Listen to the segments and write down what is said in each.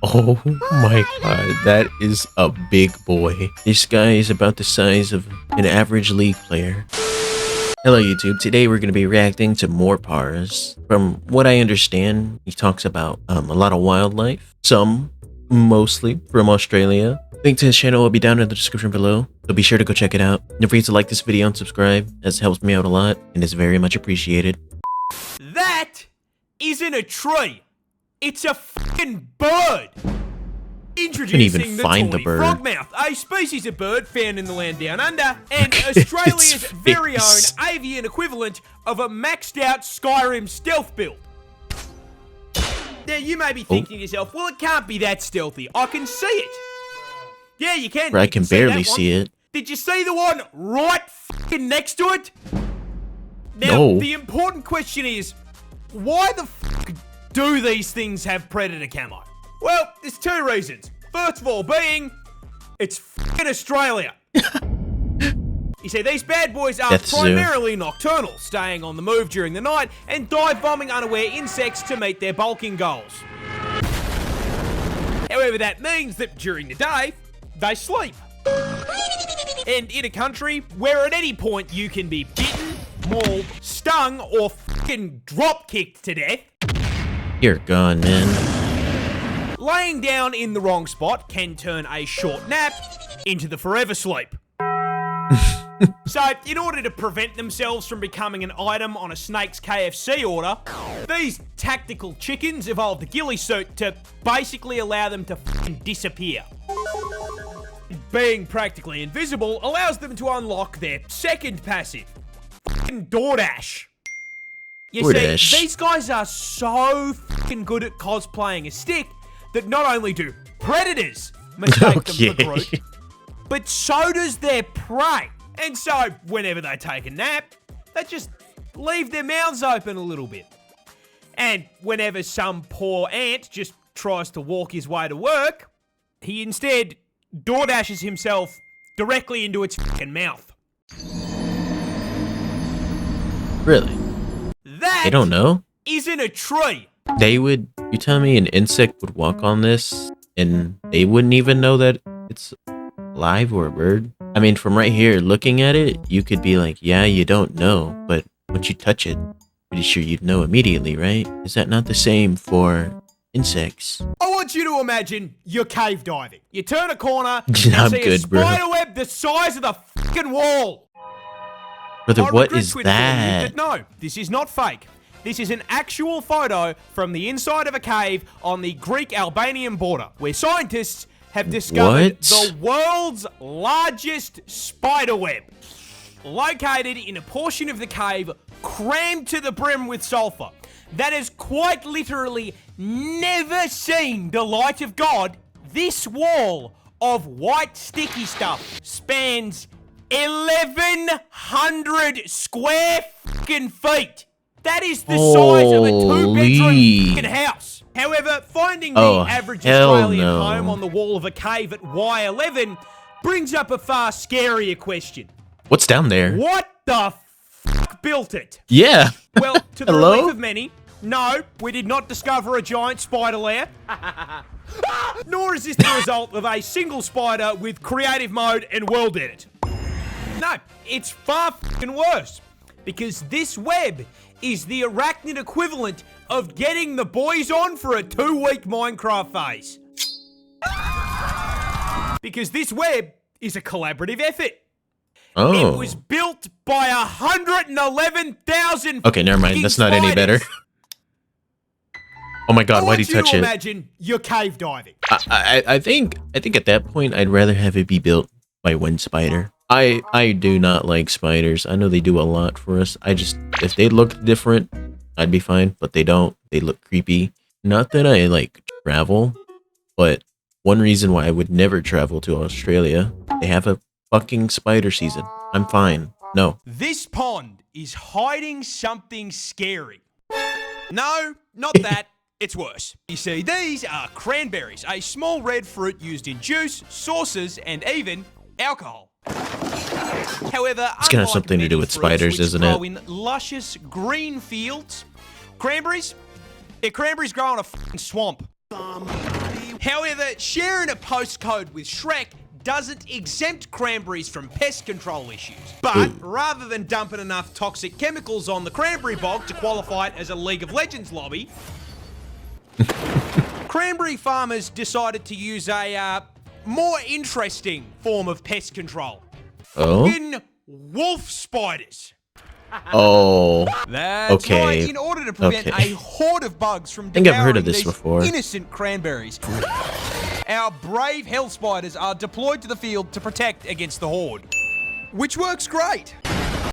Oh my god, that is a big boy. This guy is about the size of an average league player. Hello YouTube, today we're going to be reacting to more Parz. From what I understand, he talks about a lot of wildlife, some mostly from Australia. Link to his channel will be down in the description below, so be sure to go check it out. Don't forget to like this video and subscribe, as it helps me out a lot and is very much appreciated. That isn't a tree. It's a fucking bird. Introducing even the find the tawny bird. frogmouth, a species of bird found in the land down under, and Australia's very own avian equivalent of a maxed out Skyrim stealth build. Now you may be thinking to yourself, well, it can't be that stealthy. I can see it. Yeah, you can. I can barely see it. Did you see the one right fucking next to it? Now, No. The important question is, why the fuck do these things have predator camo? Well, there's two reasons. First of all being, it's fucking Australia. You see, these bad boys are primarily nocturnal, staying on the move during the night and dive bombing unaware insects to meet their bulking goals. However, that means that during the day, they sleep. And in a country where at any point you can be bitten, mauled, stung, or fucking drop-kicked to death, You're gone, man. laying down in the wrong spot can turn a short nap into the forever sleep. So, in order to prevent themselves from becoming an item on a snake's KFC order, these tactical chickens evolved a ghillie suit to basically allow them to fucking disappear. Being practically invisible allows them to unlock their second passive, fucking DoorDash. You see, these guys are so fucking good at cosplaying a stick that not only do predators mistake them for Groot, but so does their prey. And so, whenever they take a nap, they just leave their mouths open a little bit. And whenever some poor ant just tries to walk his way to work, he instead DoorDashes himself directly into its fucking mouth. Really? That They don't know? isn't a tree. You tell me an insect would walk on this and they wouldn't even know that it's live or a bird? I mean, from right here, looking at it, you could be like, yeah, you don't know, but once you touch it, pretty sure you'd know immediately, right? Is that not the same for insects? I want you to imagine you're cave diving. You turn a corner and I'm see a good, bro. spider web the size of the fucking wall. Brother, I what regret is to inform you that? No, this is not fake. This is an actual photo from the inside of a cave on the Greek-Albanian border, where scientists have discovered the world's largest spider web, located in a portion of the cave crammed to the brim with sulfur that has quite literally never seen the light of God. This wall of white sticky stuff spans 1,100 square fucking feet. That is the size of a two-bedroom fucking house. However, finding the average Australian home on the wall of a cave at Y11 brings up a far scarier question. What's down there? What the fuck built it? Yeah. Well, to the relief of many, no, we did not discover a giant spider lair. Nor is this the result of a single spider with creative mode and world edit. No, it's far fucking worse. Because this web is the arachnid equivalent of getting the boys on for a 2-week Minecraft phase. Because this web is a collaborative effort. Oh. It was built by 111,000. Okay, never mind. That's not any better. Oh my god, why'd he touch it? Imagine you're cave diving. I think at that point I'd rather have it be built by one spider. I do not like spiders. I know they do a lot for us. If they looked different, I'd be fine, but they don't. They look creepy. Not that I like travel, but one reason why I would never travel to Australia, they have a fucking spider season. I'm fine. No. This pond is hiding something scary. No, not that. It's worse. You see, these are cranberries, a small red fruit used in juice, sauces, and even alcohol. However, it's gonna have something to do with spiders, isn't it? In luscious green fields, cranberries grow in a fucking swamp. However, sharing a postcode with Shrek doesn't exempt cranberries from pest control issues. But rather than dumping enough toxic chemicals on the cranberry bog to qualify it as a League of Legends lobby, cranberry farmers decided to use a more interesting form of pest control. Oh? In wolf spiders. Oh. That's right. In order to prevent a horde of bugs from devouring I've heard of this before. innocent cranberries, our brave hell spiders are deployed to the field to protect against the horde, which works great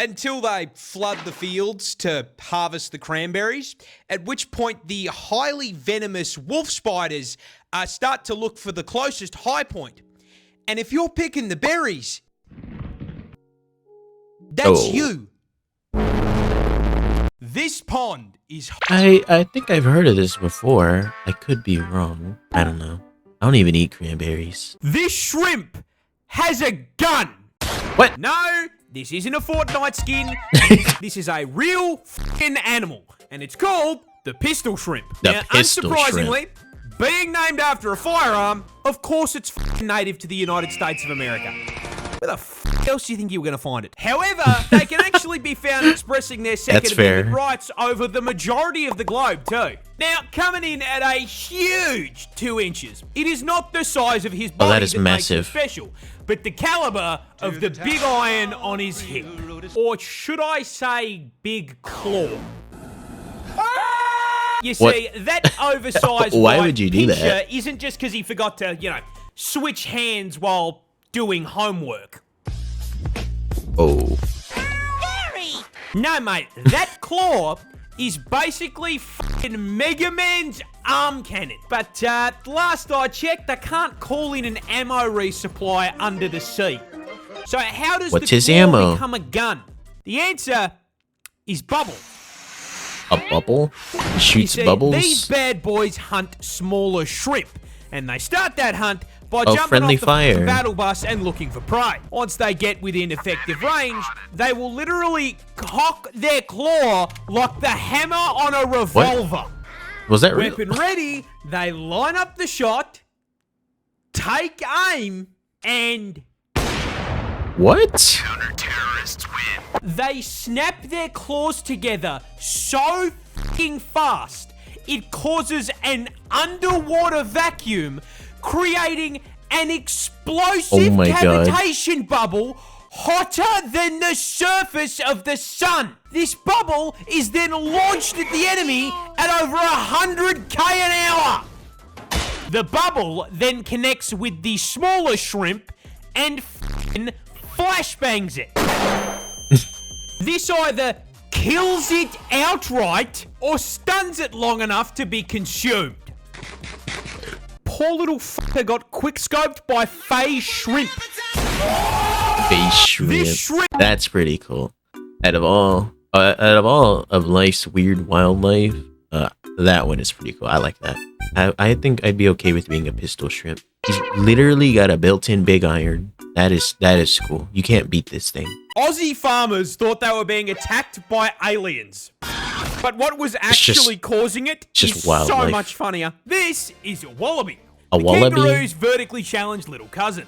until they flood the fields to harvest the cranberries, at which point the highly venomous wolf spiders start to look for the closest high point. And if you're picking the berries, that's you. This pond is... I think I've heard of this before. I could be wrong. I don't know. I don't even eat cranberries. This shrimp has a gun. What? No, this isn't a Fortnite skin. This is a real f***ing animal. And it's called the pistol shrimp. The pistol unsurprisingly, being named after a firearm, of course it's f***ing native to the United States of America. Where the f*** else do you think you were going to find it? However, they can actually be found expressing their Second Amendment rights over the majority of the globe, too. Now, coming in at a huge 2 inches, it is not the size of his body that is massive. makes him special, but the caliber of the big iron on his hip. Or should I say big claw? You see, that oversized Why would you do that? Isn't just because he forgot to, switch hands while doing homework. Oh. No, mate, that claw is basically fucking Mega Man's arm cannon. But last I checked, they can't call in an ammo resupply under the sea. So how does the claw become a gun? The answer is bubble. A bubble? He shoots bubbles? These bad boys hunt smaller shrimp, and they start that hunt by jumping friendly off the fire. battle bus and looking for prey. Once they get within effective range, they will literally cock their claw like the hammer on a revolver. What? Was that real? Weapon ready, they line up the shot, take aim, and... What? Counter-terrorists win. They snap their claws together so fucking fast, it causes an underwater vacuum, creating an explosive cavitation bubble hotter than the surface of the sun. This bubble is then launched at the enemy at over 100k an hour. The bubble then connects with the smaller shrimp and f***ing flashbangs it. This either kills it outright or stuns it long enough to be consumed. Poor little fucker got quick-scoped by phase shrimp. Phase shrimp. That's pretty cool. Out of all of life's weird wildlife, that one is pretty cool. I like that. I think I'd be okay with being a pistol shrimp. He's literally got a built-in big iron. That is cool. You can't beat this thing. Aussie farmers thought they were being attacked by aliens. But what was actually causing it is so much funnier. This is a wallaby. A wallaby? Kangaroo's vertically challenged little cousin.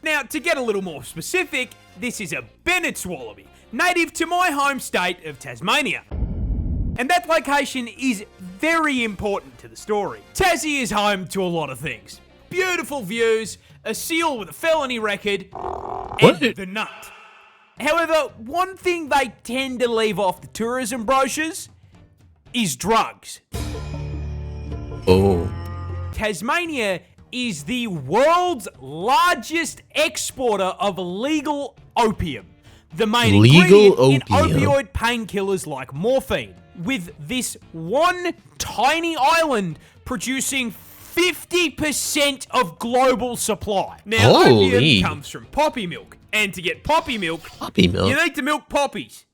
Now, to get a little more specific, this is a Bennett's wallaby, native to my home state of Tasmania. And that location is very important to the story. Tassie is home to a lot of things. Beautiful views, a seal with a felony record, and the nut. However, one thing they tend to leave off the tourism brochures is drugs. Oh. Tasmania is the world's largest exporter of legal opium, the main ingredient in opioid painkillers like morphine, with this one tiny island producing 50% of global supply. Now, opium comes from poppy milk, and to get poppy milk, you need to milk poppies.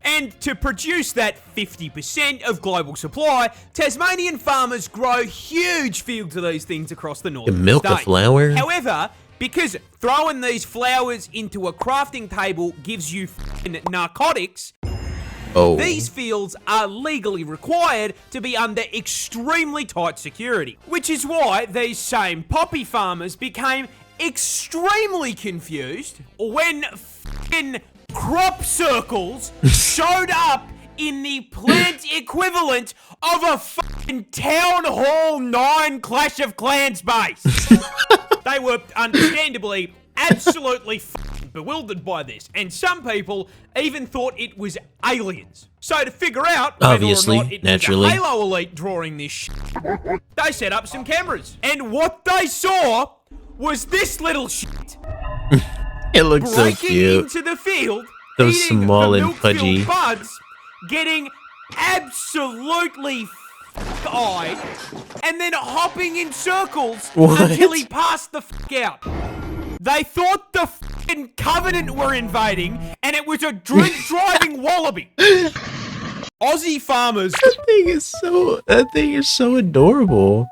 And to produce that 50% of global supply, Tasmanian farmers grow huge fields of these things across the northern milk a flower? However, because throwing these flowers into a crafting table gives you narcotics, Oh. These fields are legally required to be under extremely tight security, which is why these same poppy farmers became extremely confused when f***ing crop circles showed up in the plant equivalent of a fucking Town Hall 9 Clash of Clans base. They were understandably absolutely fucking bewildered by this, and some people even thought it was aliens. So to figure out whether Obviously, or not it naturally. was a Halo Elite drawing this shit, they set up some cameras. And what they saw was this little shit. It looks so breaking cute. into the field, So eating small the and milk-filled pudgy. buds, getting absolutely f***eyed, and then hopping in circles What? until he passed the f*** out. They thought the f***ing Covenant were invading, and it was a drink-driving wallaby. Aussie farmers. That thing is so adorable.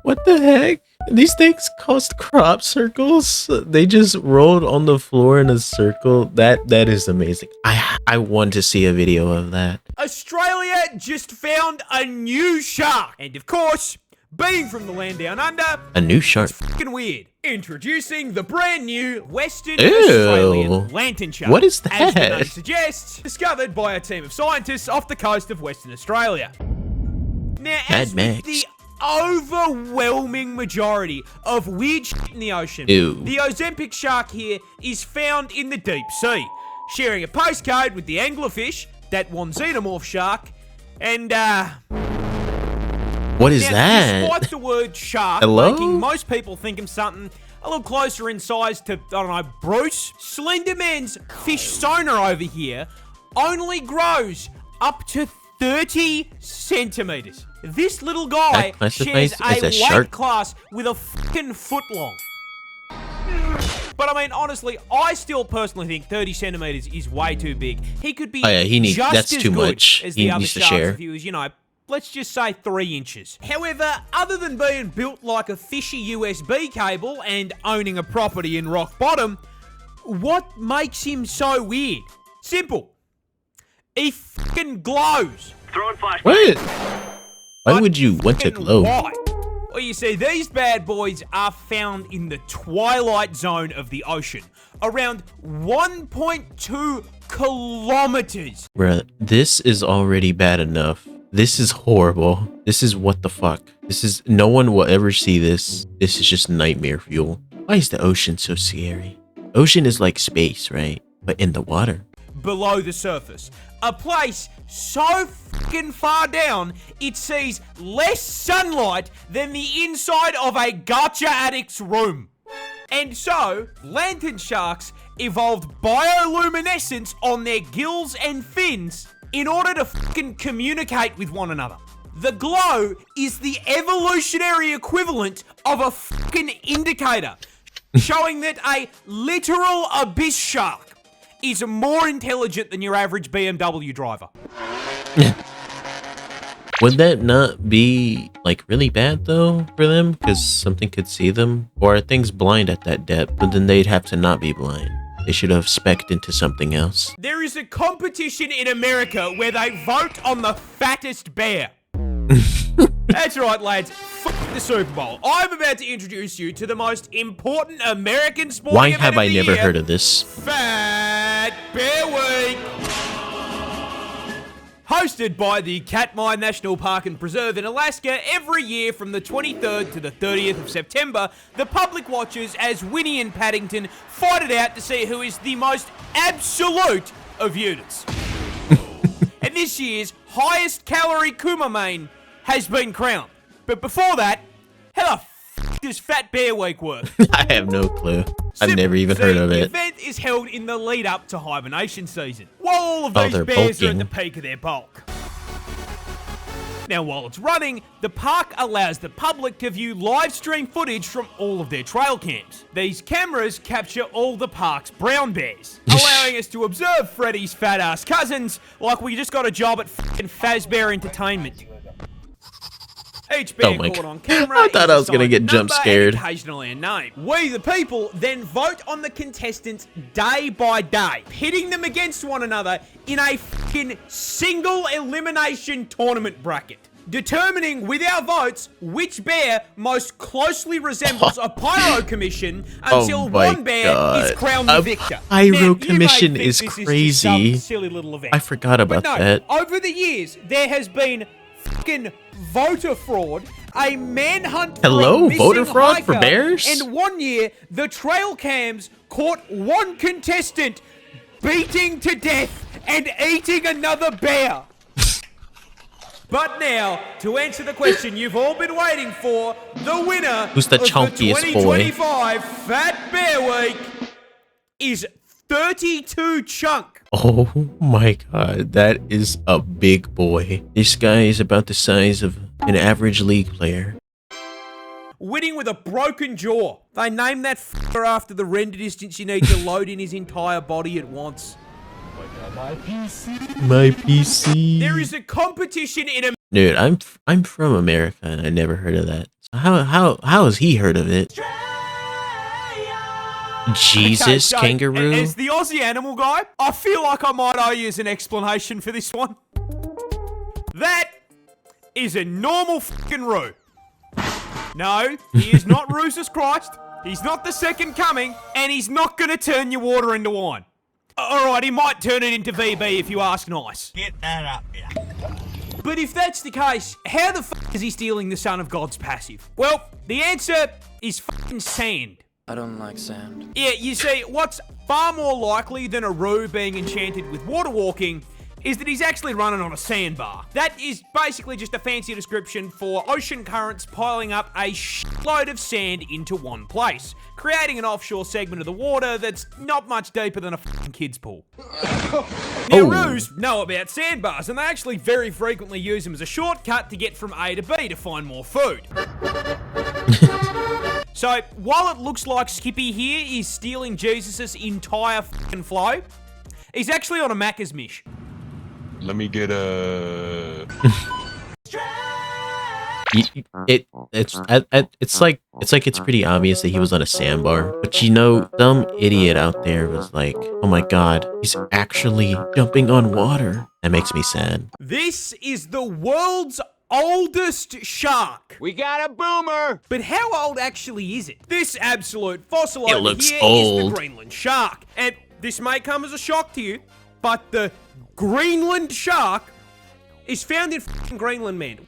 What the heck? These things cost crop circles. They just rolled on the floor in a circle. That is amazing. I want to see a video of that. Australia just found a new shark. And of course, being from the land down under, A new shark. fucking weird. Introducing the brand new Western Ew. Australian lantern shark. What is As the name that? suggests, discovered by a team of scientists off the coast of Western Australia. Now, as Mad with Max. the overwhelming majority of weird shit in the ocean, Ew. the Ozempic shark here is found in the deep sea, sharing a postcode with the anglerfish, that one xenomorph shark, and What is now, that? despite the word shark Hello? making most people think of something a little closer in size to, I don't know, Bruce, Slenderman's fish sonar over here only grows up to 30 centimeters. This little guy That classifies shares as a a weight shark? class with a fucking foot long. But I mean, honestly, I still personally think 30 centimeters is way too big. He could be Oh, yeah, just that's as too good much. as He the other needs to sharks share. if he was, let's just say 3 inches. However, other than being built like a fishy USB cable and owning a property in rock bottom, what makes him so weird? Simple. He fucking glows. Throwing flashbang. What? Why would you want to Fucking glow? why? Well, you see, these bad boys are found in the twilight zone of the ocean, around 1.2 kilometers. Bruh, this is already bad enough. This is horrible. This is what the fuck. No one will ever see this. This is just nightmare fuel. Why is the ocean so scary? Ocean is like space, right? But in the water. Below the surface. A place so fucking far down, it sees less sunlight than the inside of a gacha addict's room. And so, lantern sharks evolved bioluminescence on their gills and fins in order to fucking communicate with one another. The glow is the evolutionary equivalent of a fucking indicator, showing that a literal abyss shark is more intelligent than your average BMW driver. Would that not be like really bad though for them? Because something could see them? Or are things blind at that depth? But then they'd have to not be blind. They should have spec'd into something else. There is a competition in America where they vote on the fattest bear. That's right, lads. Fuck the Super Bowl. I'm about to introduce you to the most important American sporting Why event have of I the never year, heard of this? Fat Bear Week. Hosted by the Katmai National Park and Preserve in Alaska every year from the 23rd to the 30th of September, the public watches as Winnie and Paddington fight it out to see who is the most absolute of units. And this year's highest calorie Kumamane has been crowned. But before that, how the f*** does Fat Bear Week work? I have no clue. I've Simple. never even heard of The it. event is held in the lead up to hibernation season, while all of Oh, these they're bears are at bulking. the peak of their bulk. Now, while it's running, the park allows the public to view live stream footage from all of their trail cams. These cameras capture all the park's brown bears, allowing us to observe Freddy's fat ass cousins like we just got a job at f***ing Fazbear Entertainment. Each bear my caught God. on camera I thought is I was gonna assigned get a jump number scared. and occasionally a name. We, the people, then vote on the contestants day by day, pitting them against one another in a fucking single elimination tournament bracket, determining with our votes which bear most closely resembles a pyro commission until one bear is crowned the victor. Pyro Now, commission you may is think this crazy. just some silly little event. I forgot about But no, that. over the years, there has been fucking voter fraud, a manhunt for Hello? a missing Voter fraud for hiker, bears? and one year, the trail cams caught one contestant beating to death and eating another bear. But now, to answer the question you've all been waiting for, the winner Who's the of chunkiest the boy? 2025 Fat Bear Week is 32 Chunk. Oh my god, that is a big boy. This guy is about the size of an average league player. Winning with a broken jaw. They named that f***er after the render distance you need to load in his entire body at once. My PC. There is a competition in a... Dude, I'm from America and I never heard of that. So how has he heard of it? Jesus, Okay, so, kangaroo. As the Aussie animal guy, I feel like I might owe you an explanation for this one. That is a normal fucking Roo. No, he is not Roosus Christ. He's not the second coming, and he's not gonna turn your water into wine. Alright, he might turn it into VB if you ask nice. Get that up, yeah. But if that's the case, how the fuck is he stealing the Son of God's passive? Well, the answer is fucking sand. I don't like sand. Yeah, you see, what's far more likely than a Roo being enchanted with water walking is that he's actually running on a sandbar. That is basically just a fancy description for ocean currents piling up a shitload of sand into one place, creating an offshore segment of the water that's not much deeper than a fucking kid's pool. Now, Roos know about sandbars, and they actually very frequently use them as a shortcut to get from A to B to find more food. So, while it looks like Skippy here is stealing Jesus' entire fucking flow, he's actually on a Macca's mish. Let me get a... It's like it's pretty obvious that he was on a sandbar, but you know, some idiot out there was like, oh my god, he's actually jumping on water. That makes me sad. This is the world's oldest shark. We got a boomer! But how old actually is it? This absolute fossil It over looks here is old. the Greenland shark. And this may come as a shock to you, but the Greenland shark is found in fucking Greenland, man.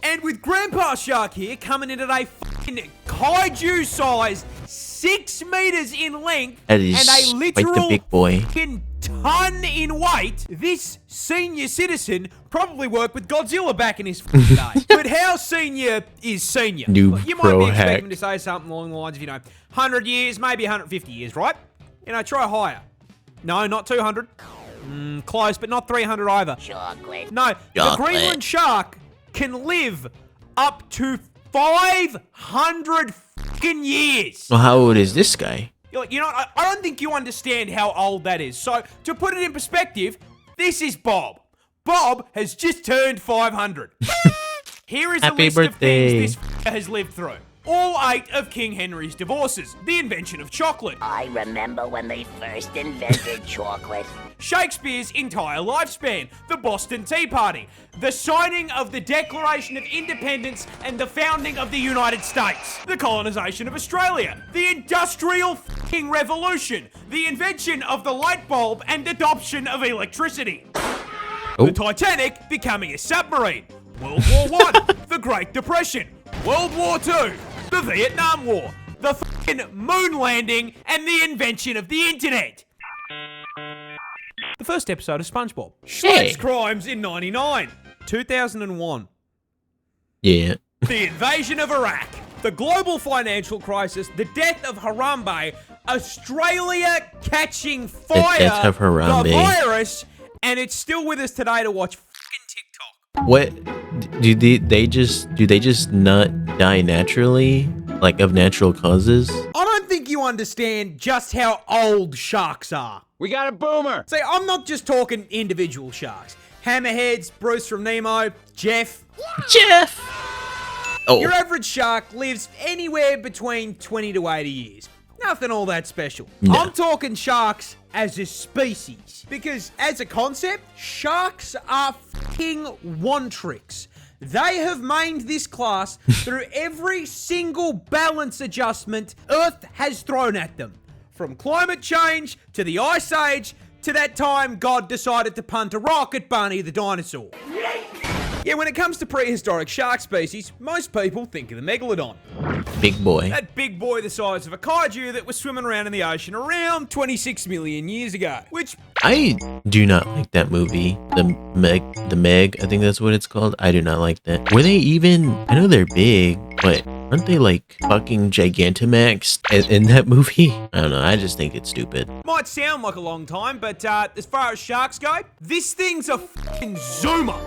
And with Grandpa Shark here coming in at a fucking kaiju-sized 6 meters in length That is and a quite literal the big boy. fucking ton in weight, this senior citizen probably worked with Godzilla back in his fucking day. But how senior is senior? New You might pro be expecting hack. me to say something along the lines of, 100 years, maybe 150 years, right? Try higher. No, not 200. Close, but not 300 either. Chocolate. No, the Chocolate. Greenland shark can live up to 500 fucking years. Well, how old is this guy? You're like, I don't think you understand how old that is. So, to put it in perspective, this is Bob. Bob has just turned 500. Here is Happy a list birthday. of things this has lived through. All 8 of King Henry's divorces, the invention of chocolate, I remember when they first invented chocolate. Shakespeare's entire lifespan, the Boston Tea Party, the signing of the Declaration of Independence and the founding of the United States, the colonization of Australia, the Industrial fucking Revolution, the invention of the light bulb and adoption of electricity, the Titanic becoming a submarine, World War I, the Great Depression, World War II, the Vietnam War, the fucking moon landing, and the invention of the internet. The first episode of SpongeBob. Schlepp's crimes in 99. 2001. Yeah. The invasion of Iraq. The global financial crisis. The death of Harambe. Australia catching fire. death of Harambe. The virus. And it's still with us today to watch fucking TikTok. What do they just not die naturally, like of natural causes? I don't think you understand just how old sharks are. We got a boomer! See, I'm not just talking individual sharks. Hammerheads, Bruce from Nemo, Jeff. Oh, Your average shark lives anywhere between 20 to 80 years. Nothing all that special. No. I'm talking sharks as a species. Because as a concept, sharks are fucking one-tricks. They have mained this class through every single balance adjustment Earth has thrown at them. From climate change, to the Ice Age, to that time God decided to punt a rock at Barney the dinosaur. Yeah, when it comes to prehistoric shark species, most people think of the megalodon. big boy. That big boy the size of a kaiju that was swimming around in the ocean around 26 million years ago. Which, I do not like that movie. The Meg, I think that's what it's called. I do not like that. Were they even, I know they're big, but aren't they like fucking Gigantamax in that movie? I don't know, I just think it's stupid. might sound like a long time, but as far as sharks go, this thing's a fucking zoomer.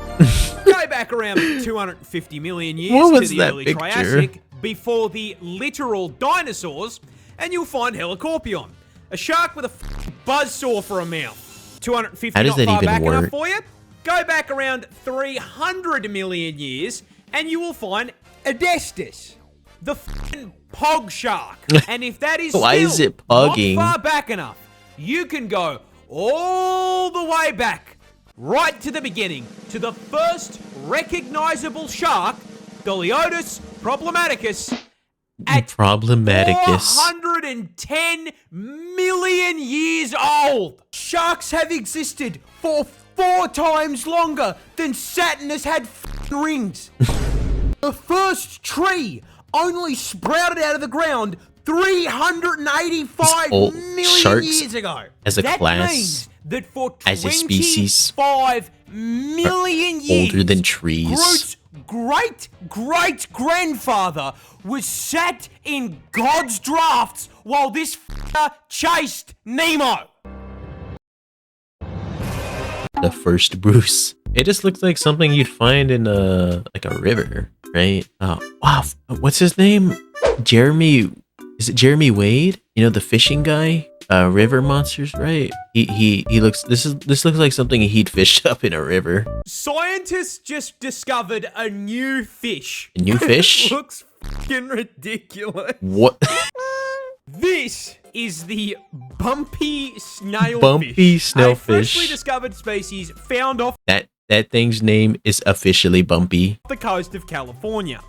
Go back around 250 million years What to was the that early picture? Triassic, before the literal dinosaurs, and you'll find Helicorpion, a shark with a fucking buzzsaw for a mouth. 250 How does not that far even back enough work? for you? Go back around 300 million years, and you will find Adestus, the fucking pog shark. And if that is Why is still it pogging? not far back enough, you can go all the way back, right to the beginning, to the first recognizable shark, Doliotis problematicus, at Problematicus. 410 million years old. Sharks have existed for 4 times longer than Saturn has had f***ing rings. The first tree only sprouted out of the ground 385 old million sharks years ago. as a That class, means that for as a species, 25 million years, older than trees. Groot's great-great-grandfather was sat in God's drafts while this f***er chased Nemo. The first Bruce. It just looks like something you'd find in a river, right? Oh wow, what's his name? Jeremy? Is it Jeremy Wade? You know, the fishing guy. River monsters, right? He looks. This looks like something he'd fished up in a river. Scientists just discovered a new fish. A new fish? Looks fucking ridiculous. What? This is the bumpy snailfish. Bumpy A snailfish. freshly discovered species found off That thing's name is officially Bumpy. the coast of California.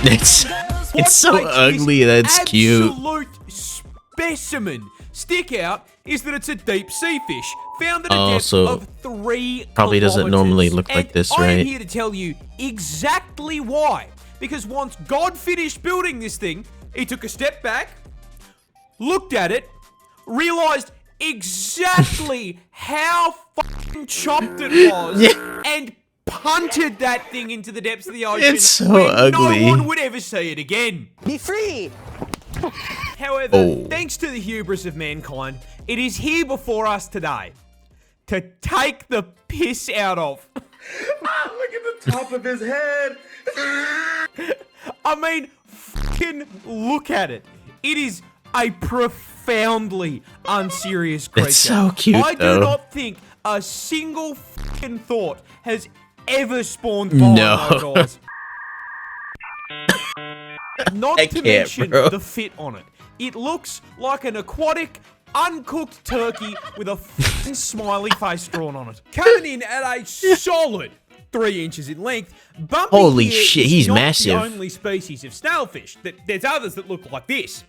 It's What so makes this ugly. That's cute. absolute specimen stick out is that it's a deep sea fish found at a Oh, depth so of 3 probably doesn't kilometers. normally look like And this, I am right? here to tell you exactly why. Because once God finished building this thing, he took a step back, looked at it, realized exactly how fucking chopped it was, and punted that thing into the depths of the ocean. It's so where ugly. No one would ever see it again. Be free! However, Oh. thanks to the hubris of mankind, it is here before us today to take the piss out of. Look at the top of his head! I mean, fucking look at it. It is a profoundly unserious creature. It's so cute, I though. do not think a single fucking thought has ever spawned fire No. in those eyes. Not I to can't, mention bro. the fit on it. It looks like an aquatic, uncooked turkey with a fucking smiley face drawn on it. Coming in at a solid 3 inches in length, Bumpy Holy here shit, is he's not massive. the only species of snailfish. There's others that look like this.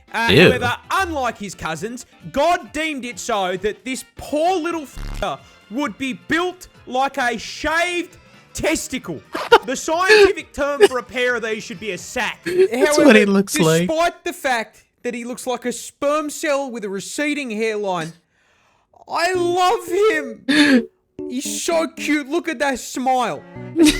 Ew. However, unlike his cousins, God deemed it so that this poor little f***er would be built like a shaved testicle. The scientific term for a pair of these should be a sack. That's what he looks like. Despite the fact that he looks like a sperm cell with a receding hairline, I love him. He's so cute. Look at that smile.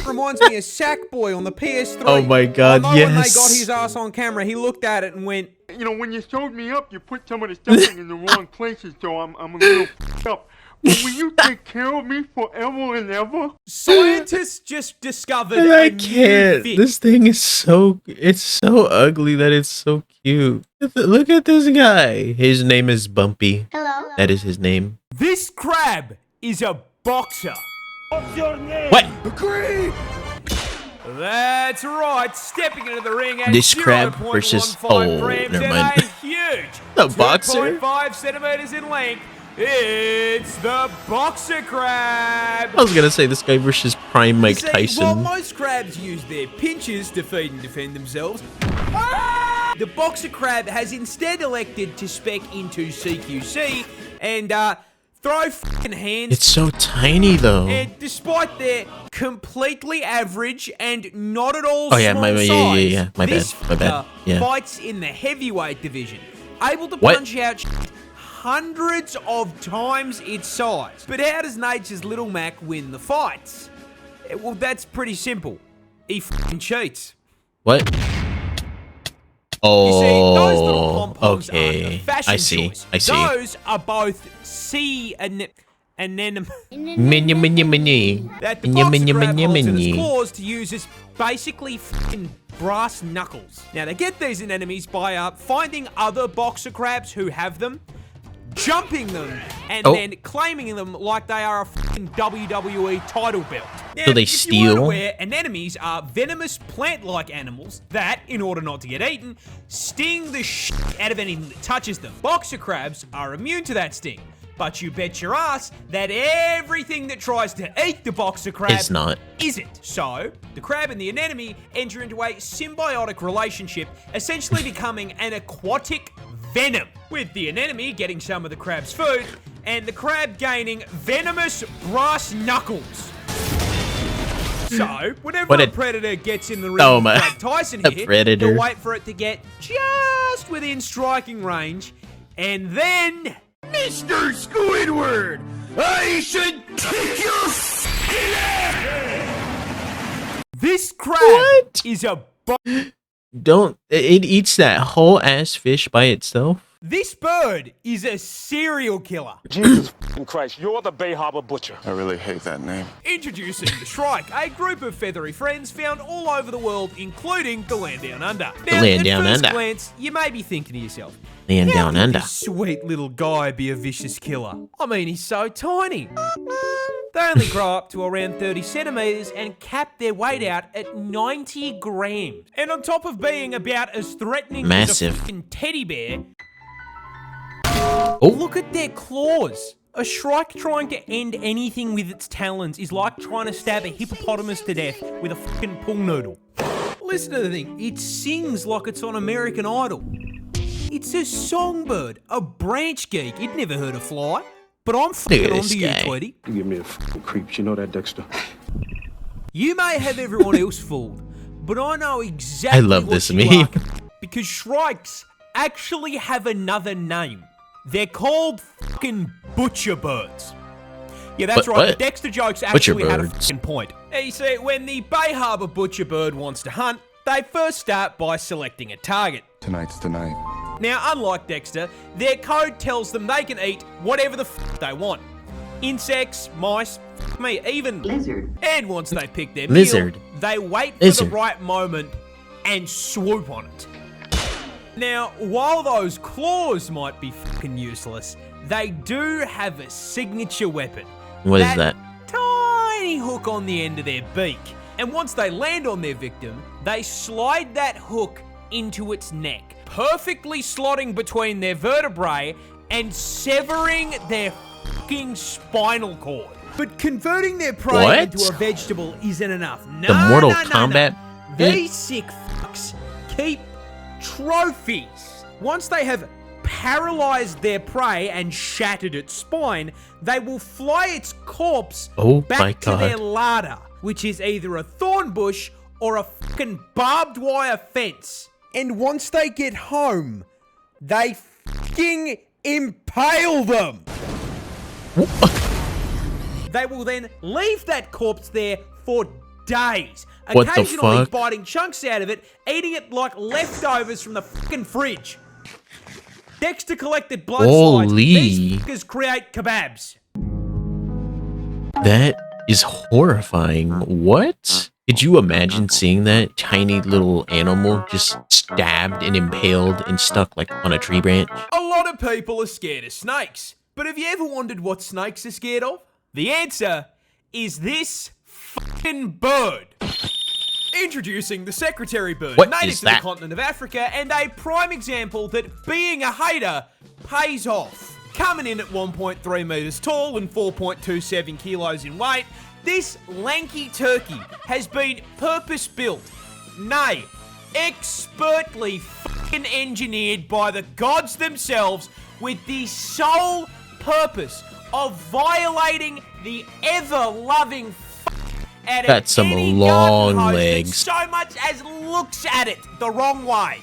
Reminds me of Sackboy on the PS3. Oh my God, I know when they yes. got his ass on camera, he looked at it and went, You know, when you showed me up, you put some of the stuffing in the wrong places, so I'm a little f***ed up. But will you take care of me forever and ever? scientists just discovered I a new can't. fish. This thing is so. It's so ugly that it's so cute. Look at this guy. His name is Bumpy. Hello. That is his name. This crab is a boxer. What? That's right, stepping into the ring at This crab versus- 0.15 oh, grams never and mind. a huge The boxer? 2.5 centimeters in length. It's the boxer crab. I was gonna say this guy versus Prime Mike You see, while Tyson. most crabs use their pinchers to feed and defend themselves, the boxer crab has instead elected to spec into CQC and throw f***ing hands. It's so tiny though. And despite their completely average and not at all Oh, yeah, small my bad, size, yeah. My this bad, my bad, fucker yeah. fights in the heavyweight division, able to What? punch out hundreds of times its size. But how does nature's Little Mac win the fights? Well, that's pretty simple. He f***ing cheats. What? You see, those little Oh, pom-poms aren't a okay. fashion I see. choice. I see. Those are both sea anemones. Mini, mini, mini. That the Mini, boxer mini, crab mini, holds in its mini. claws to use as basically f***ing brass knuckles. Now, they get these enemies by finding other boxer crabs who have them, jumping them, and Oh. then claiming them like they are a f***ing WWE title belt. Now, So they if you steal? weren't aware, anemones are venomous plant-like animals that, in order not to get eaten, sting the shit out of anything that touches them. Boxer crabs are immune to that sting. But you bet your ass that everything that tries to eat the boxer crab It's not. isn't. So, the crab and the anemone enter into a symbiotic relationship, essentially becoming an aquatic venom, with the anemone getting some of the crab's food, and the crab gaining venomous brass knuckles. So, whenever What a a- predator gets in the ring Oh with my- Mike Tyson a here, predator. they'll wait for it to get just within striking range, and then... Mr. Squidward, I should kick your f***ing ass! This crab What? is a... Don't. It eats that whole ass fish by itself. This bird is a serial killer. Jesus f***ing Christ, you're the Bay Harbor Butcher. I really hate that name. Introducing the Shrike, a group of feathery friends found all over the world, including the land down under. Now, land at down first under. glance, you may be thinking to yourself, Land how down can under. this sweet little guy be a vicious killer? I mean, he's so tiny. They only grow up to around 30 centimeters and cap their weight out at 90 grams. And on top of being about as threatening Massive. as a fucking teddy bear, Oh, look at their claws. A shrike trying to end anything with its talons is like trying to stab a hippopotamus to death with a fucking pool noodle. Listen to the thing. It sings like it's on American Idol. It's a songbird, a branch geek. You'd never heard a fly. But I'm fucking Look at this onto you, guy. Tweety. You give me the f***ing creeps, you know that, Dexter? You may have everyone else fooled, but I know exactly I love what this you meme. like, because shrikes actually have another name. They're called fucking butcher birds. Yeah, that's What- right. what? The Dexter jokes Butcher actually had a birds. fucking point. Now, you see, when the Bay Harbor butcher bird wants to hunt, they first start by selecting a target. Tonight's the night. Now, unlike Dexter, their code tells them they can eat whatever the f they want. Insects, mice, f me, even Lizard. And once they pick their Lizard. meal, they wait for Lizard. the right moment and swoop on it. Now, while those claws might be fucking useless, they do have a signature weapon. what is that? Tiny hook on the end of their beak. And once they land on their victim, they slide that hook into its neck, perfectly slotting between their vertebrae and severing their fucking spinal cord. But converting their prey What? into a vegetable isn't enough. No, The Mortal no, no, Kombat no. bit? These sick fucks keep trophies. Once they have paralyzed their prey and shattered its spine, they will fly its corpse Oh back my to their God. larder, which is either a thorn bush or a fucking barbed wire fence. And once they get home, they fucking impale them. They will then leave that corpse there for days, What the occasionally fuck? biting chunks out of it, eating it like leftovers from the fucking fridge. Dexter collected blood slides. Holy. These fuckers create kebabs. That is horrifying. What? Could you imagine seeing that tiny little animal just stabbed and impaled and stuck like on a tree branch? A lot of people are scared of snakes. But have you ever wondered what snakes are scared of? The answer is this fucking bird. Introducing the secretary bird, What native is to that? the continent of Africa, and a prime example that being a hater pays off. Coming in at 1.3 meters tall and 4.27 kilos in weight, this lanky turkey has been purpose-built, nay, expertly fucking engineered by the gods themselves with the sole purpose of violating the ever-loving out of Got some any long garden hose that legs. so much as looks at it the wrong way.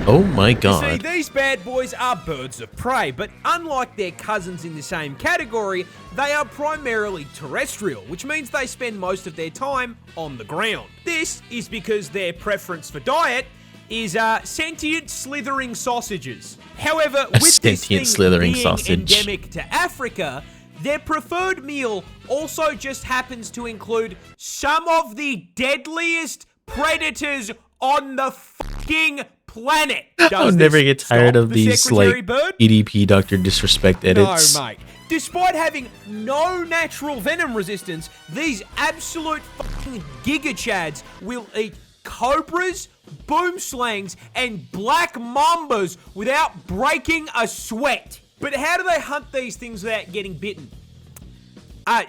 Oh my You see, god. these bad boys are birds of prey, but unlike their cousins in the same category, they are primarily terrestrial, which means they spend most of their time on the ground. This is because their preference for diet is sentient slithering sausages. However, A with this thing sentient slithering being sausage. endemic to Africa, their preferred meal also just happens to include some of the deadliest predators on the fucking planet. I'll Does never this get tired stop of the these secretary like bird? EDP Dr. Disrespect edits. No, mate. Despite having no natural venom resistance, these absolute fucking giga-chads will eat cobras, boomslangs, and black mambas without breaking a sweat. But how do they hunt these things without getting bitten?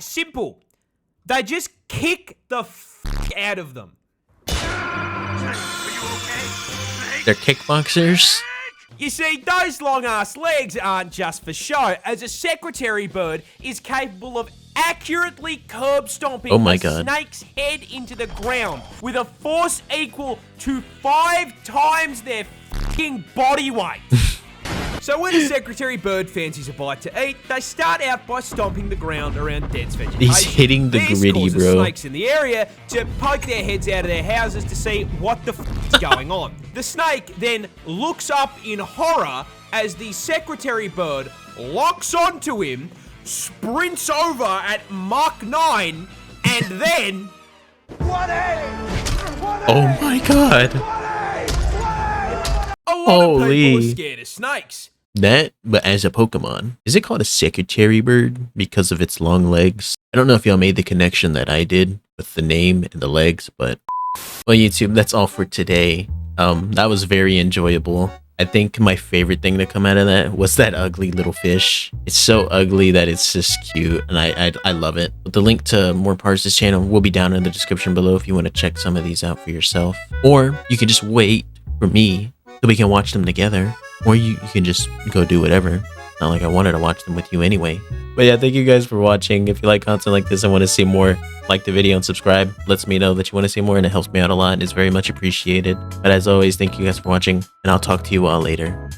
Simple. They just kick the fuck out of them. They're kickboxers. You see, those long-ass legs aren't just for show, as a secretary bird is capable of accurately curb stomping Oh my a God. snake's head into the ground with a force equal to 5 times their fucking body weight. So when a secretary bird fancies a bite to eat, they start out by stomping the ground around dense vegetation. He's hitting the This gritty, causes bro. snakes in the area to poke their heads out of their houses to see what the f*** is going on. The snake then looks up in horror as the secretary bird locks onto him, sprints over at Mach 9, and then... Oh my god. A lot of people Holy. are scared of snakes. That, but as a Pokemon, is it called a secretary bird because of its long legs? I don't know if y'all made the connection that I did with the name and the legs, but well, YouTube, that's all for today. That was very enjoyable. I think my favorite thing to come out of that was that ugly little fish. It's so ugly that it's just cute, and I love it. But the link to more Parz's channel will be down in the description below if you want to check some of these out for yourself. Or you can just wait for me so we can watch them together. Or you can just go do whatever. Not like I wanted to watch them with you anyway. But yeah, thank you guys for watching. If you like content like this and want to see more, like the video and subscribe. Lets me know that you want to see more and it helps me out a lot. It's very much appreciated. But as always, thank you guys for watching and I'll talk to you all later.